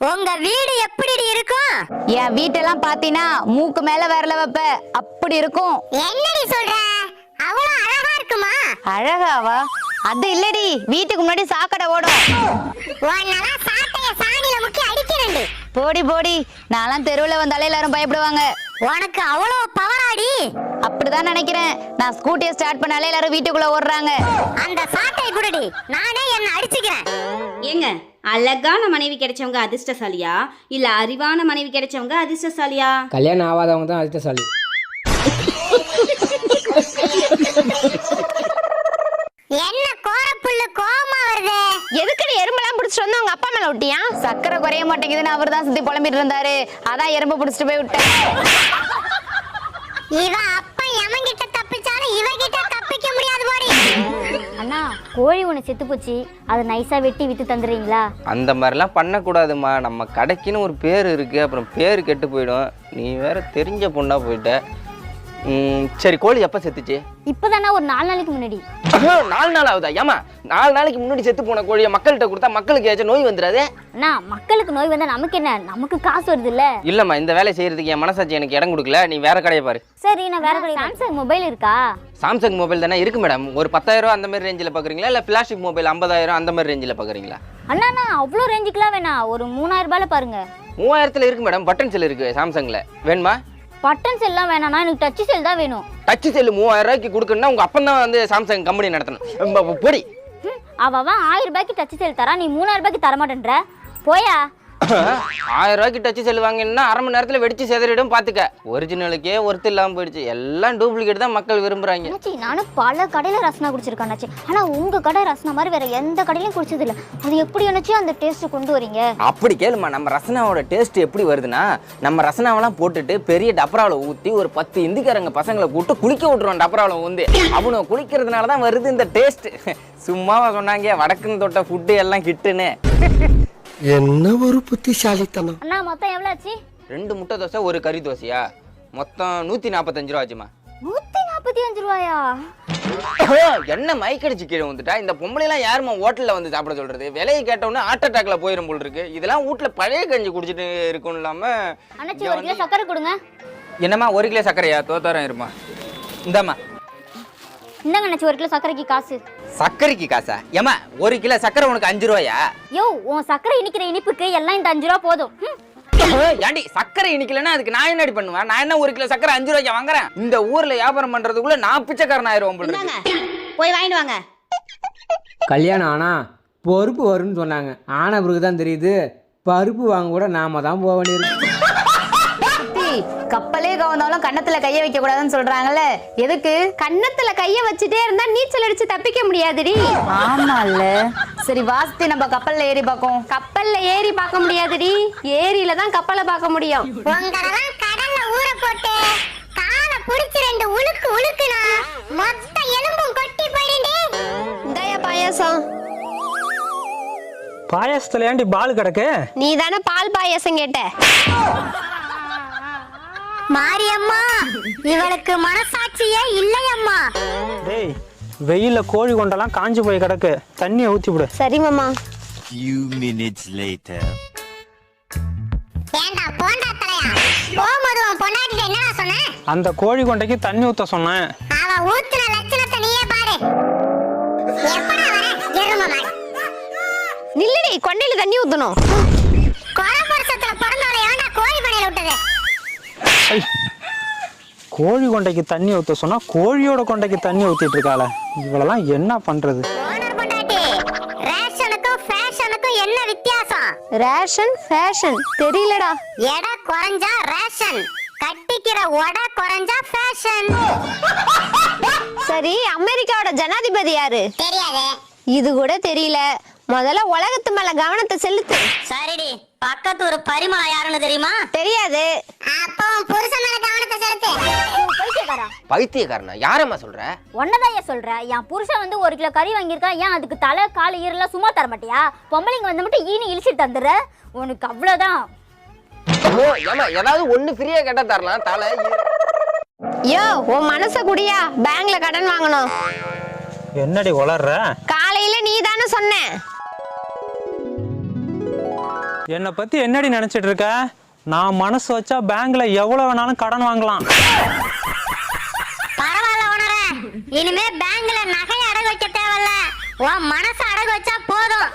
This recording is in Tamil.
உங்க வீடு எப்படி இருக்கும்? என் வீட்டெல்லாம் பாத்தீனா மூக்கு மேல விரல வைப்ப அப்படி இருக்கும். என்னடி சொல்ற? அவ்வளவு அழகா இருக்குமா? அழகாவா? அது இல்லடி, வீட்டுக்கு முன்னாடி சாக்கடை ஓடும். உன்னால சாட்டைய சாணில முக்கி அடிக்கிறேன்டி. போடி போடி, நான்லாம் தெருவுல வந்தாலே எல்லாரும் பயப்படுவாங்க. உனக்கு அவ்வளவு பவராடி? அப்படிதான் நினைக்கிறேன். நான் ஸ்கூட்டியை ஸ்டார்ட் பண்ணாலே எல்லாரும் வீட்டுக்குள்ள ஓடுறாங்க. அந்த சாட்டை குடுடி, நானே என்ன அடிச்சுக்கிறேன். ஏங்க, அழகான மனைவி கிடைச்சவங்க அதிர்ஷ்டசாலியா இல்ல அறிவான மனைவி கிடைச்சவங்க அதிர்ஷ்டசாலியா? கல்யாணம் ஆகாதவங்க தான் அதிர்ஷ்டசாலி. என்ன கோரப்புல்லு கோவமா வருது? எதுக்கு எறும்பெல்லாம் பிடிச்சிட்டு வந்து உங்க அப்பா மேல விட்டியா? சக்கரை குறைய மாட்டேங்குதுன்னு அவர் தான் சுத்தி புலம்பிட்டு இருந்தாரு. அதான் எறும்பு பிடிச்சிட்டு போய் விட்டேன். இவ அப்பா எவன்கிட்ட தப்பிச்சாலும் இவகிட்ட தப்பிக்க முடியாது போடி. அண்ணா, கோழி ஒன்று செத்து போச்சு, அதை நைஸாக வெட்டி விற்று தந்துடுறீங்களா? அந்த மாதிரிலாம் பண்ணக்கூடாதுமா. நம்ம கடைக்குன்னு ஒரு பேர் இருக்குது, அப்புறம் பேர் கெட்டு போயிடும். நீ வேற தெரிஞ்ச பொண்ணா போயிட்ட. சரி, கோழி எப்போ செத்துச்சு? இப்போதானே ஒரு 4 நாளைக்கு முன்னாடி. 4 நாள் ஆகுதா? ஏமா 4 நாளைக்கு முன்னாடி செத்து போன கோழியை மக்கள்கிட்ட கொடுத்தா மக்களுக்கு ஏதாச்சும் நோய் வந்துடாது? அண்ணா, மக்களுக்கு நோய் வந்தால் நமக்கு என்ன? நமக்கு காசு வருது இல்ல? இல்லைம்மா, இந்த வேலை செய்யறதுக்கு என் மனசாட்சி எனக்கு இடம் கொடுக்கல. நீ வேற கடையை பாரு. சரி, நான் வேற கடை. சாம்சங் மொபைல் இருக்கா? சாம்சங் மொபைல் தானே இருக்கு மேடம். ஒரு 10,000 அந்த மாதிரி ரேஞ்சில் பார்க்குறீங்களா, இல்லை பிளாஸ்டிக் மொபைல் 50,000 அந்த மாதிரி ரேஞ்சில் பார்க்குறீங்களா? அண்ணா, அவ்வளோ ரேஞ்சுக்குலாம் வேணாம், ஒரு 3000 ரூபாயில பாருங்க. 3000 இருக்கு மேடம். பட்டன் செல் இருக்கு சாம்சங்கில். வேணுமா? பட்டன் செல்லாம் வேணாண்ணா, எனக்கு டச் செல் தான் வேணும். டச் செல் 3000 கொடுக்கணும்னா உங்க அப்பன் தான் வந்து சாம்சங் கம்பெனி நடத்தணும். பொடி அவன் 1000 ரூபாய்க்கு டச் செல் தரா, நீ 3000 ரூபாய்க்கு தர மாட்டேன்ற. போயா. 1000 டச் செல் வாங்கினா 1/2 மணி நேரத்தில் வெடிச்சு செதறிடும். பார்த்துக்க, ஒரிஜினலுக்கே ஒருத்தர் இல்லாமல் போயிடுச்சு. எல்லாம் டூப்ளிகேட் தான் மக்கள் விரும்புறாங்க. நானும் பல கடையில ரசனா குடிச்சிருக்கேன், ஆனா உங்க கடை ரசனா மாதிரி வேற எந்த கடையிலும் குடிச்சது இல்ல. அது எப்படி என்னச்சு அந்த டேஸ்ட் கொண்டு வரீங்க? அப்படி கேளுமா, நம்ம ரசனாவோட டேஸ்ட் எப்படி வருதுன்னா, நம்ம ரசனாவெல்லாம் போட்டுட்டு பெரிய டப்பராவில் ஊற்றி ஒரு 10 இந்திக்காரங்க பசங்களை கூப்பிட்டு குளிக்க விட்டுருவோம். டப்பராவில் வந்து அவனை குளிக்கிறதுனால தான் வருது இந்த டேஸ்ட். சும்மாவா சொன்னாங்க வடக்குன்னு தொட்ட ஃபுட்டு எல்லாம் கிட்டுன்னு? என்ன ஒரு புத்திசாலித்தனம். அண்ணா, மொத்தம் எவ்வளவு ஆச்சு? 2 முட்டை தோசை, ஒரு கறி தோசையா? மொத்தம் 145 ரூபா ஆச்சுமா. 145 ரூபாயா? என்ன மைக்கடிச்சு கீழே வந்துட்டா? இந்த பொம்பளைலாம் யாருமா ஹோட்டல்ல வந்து சாப்பிட சொல்றது? விலையை கேட்டோன்னு ஹார்ட் அட்டாக்ல போயிடும் போல் இருக்கு. இதெல்லாம் வீட்டுல பழைய கஞ்சி குடிச்சிட்டு இருக்கும் இல்லாம. அண்ணாச்சி, 1 கிலோ சக்கரை கொடுங்க. என்னம்மா 1 கிலோ சக்கரையா? தோத்தாரம் இருமா. இந்தாம்மா. இந்தாங்க அண்ணாச்சி, 1 கிலோ சக்கரைக்கு காசு. சக்கரைக்கு காசா? ஏமா 1 கிலோ சக்கரை உனக்கு 5 ரூபாயா? யோ, உன் சக்கரை இனிக்கிற இனிப்புக்கு எல்லாம் இந்த 5 ரூபா போதும். ஏண்டி சக்கரை இனிக்கலன்னா அதுக்கு நான் என்னடி பண்ணுவேன்? நான் என்ன 1 கிலோ சக்கரை 5 ரூபாய்க்கு வாங்குறேன்? இந்த ஊர்ல வியாபாரம் பண்றதுக்குள்ள நான் பிச்சைக்காரன் ஆயிரும் போல இருக்கு. போய் வாங்கிட்டு வாங்க. கல்யாணம் ஆனா பொறுப்பு வரும்னு சொன்னாங்க. ஆன பிறகு தான் தெரியுது, பருப்பு வாங்க கூட நாம தான் போக வேண்டியிருக்கு. கப்பலே கவர்ந்தாலும் கன்னத்துல கைய வைக்க கூடாதுன்னு சொல்றாங்கல்ல, எதுக்கு? கன்னத்துல கைய வச்சுட்டே இருந்தா நீச்சல் அடிச்சு தப்பிக்க முடியாதுடி. ஆமால. சரி வாஸ்தி, நம்ம கப்பல்ல ஏறி பார்க்கும். கப்பல்ல ஏறி பார்க்க முடியாதுடி, ஏரியில தான் கப்பலை பார்க்க முடியும். உங்களெல்லாம் கடல்ல ஊற போட்டு காலை புடிச்சு 2 உலுக்கு உலுக்குனா மொத்த எலும்பும் கொட்டி போயிடுண்டே. இந்தாயா பாயாசம். பாயாசத்துல ஏண்டி பால் கிடக்கு? நீ தானே பால் பாயாசம் கேட்ட. மாரியம்மா, இவளுக்கு மனசாட்சியே இல்லையம்மா. டேய், வெயில்ல கோழி கொண்டெல்லாம் காஞ்சு போய் கிடக்கு, தண்ணியை ஊத்தி விடு. சரி மாமா. Few minutes later. ஏண்டா போண்டா தலையா, போகும்போது உன் பொண்டாட்டிட்ட என்னடா சொன்ன? அந்த கோழி கொண்டைக்கு தண்ணி ஊத்த சொன்னேன். அவ ஊத்துன லட்சணத்தை நீயே பாரு. எப்படா வர எருமை மாடு? நில்லுடி, கொண்டையில தண்ணி ஊத்தணும். கொரபுரசத்துல பிறந்தவளை ஏன்டா கோழி பண்ணையில விட்டது? கோழி கொண்டைக்கு தண்ணி ஊத்த சொன்னா கோழியோட கொண்டைக்கு தண்ணி ஊத்திட்டு இருக்காள. இவளெல்லாம் என்ன பண்றது? ஓனர் பொண்டாட்டி, ரேஷனுக்கும் ஃபேஷனுக்கும் என்ன வித்தியாசம்? ரேஷன் ஃபேஷன் தெரியலடா. எடை குறைஞ்சா ரேஷன், கட்டிக்கிற உடை குறைஞ்சா ஃபேஷன். சரி, அமெரிக்காவோட ஜனாதிபதி யாரு? தெரியாது. இது கூட தெரியல. முதல்ல உலகத்து மேல கவனத்தை செலுத்து. சரிடி, பக்கத்து ஒரு பரிமளம் யாருன்னு தெரியுமா? தெரியாது. அப்போ புருஷன் மேல கவனத்தை செலுத்து. பைத்தியக்காரா? பைத்தியக்காரனா? யாரம்மா சொல்ற? ஒன்னதான் ஏன் சொல்ற? என் புருஷன் வந்து 1 கிலோ கறி வாங்கியிருக்கா, ஏன் அதுக்கு தலை கால் ஈரெல்லாம் சும்மா தர மாட்டியா? பொம்பளைங்க வந்து மட்டும் ஈனி இழிச்சிட்டு தந்துடுற, உனக்கு அவ்வளவுதான். ஏமா ஏதாவது ஒண்ணு ஃப்ரீயா கேட்டா தரலாம். தலை யோ, உன் மனச குடியா, பேங்க்ல கடன் வாங்கணும். என்னடி வளர்ற? காலையில நீ தானே சொன்ன. என்னை பத்தி என்னடி நினைச்சிட்டு இருக்க? நான் மனசு வச்சா பேங்க்ல எவ்வளவு வேணாலும் கடன் வாங்கலாம். பரவாயில்ல உணர, இனிமே பேங்க்ல நகை அடகு வைக்க தேவையில்ல, உன் மனசு அடகு வச்சா போதும்.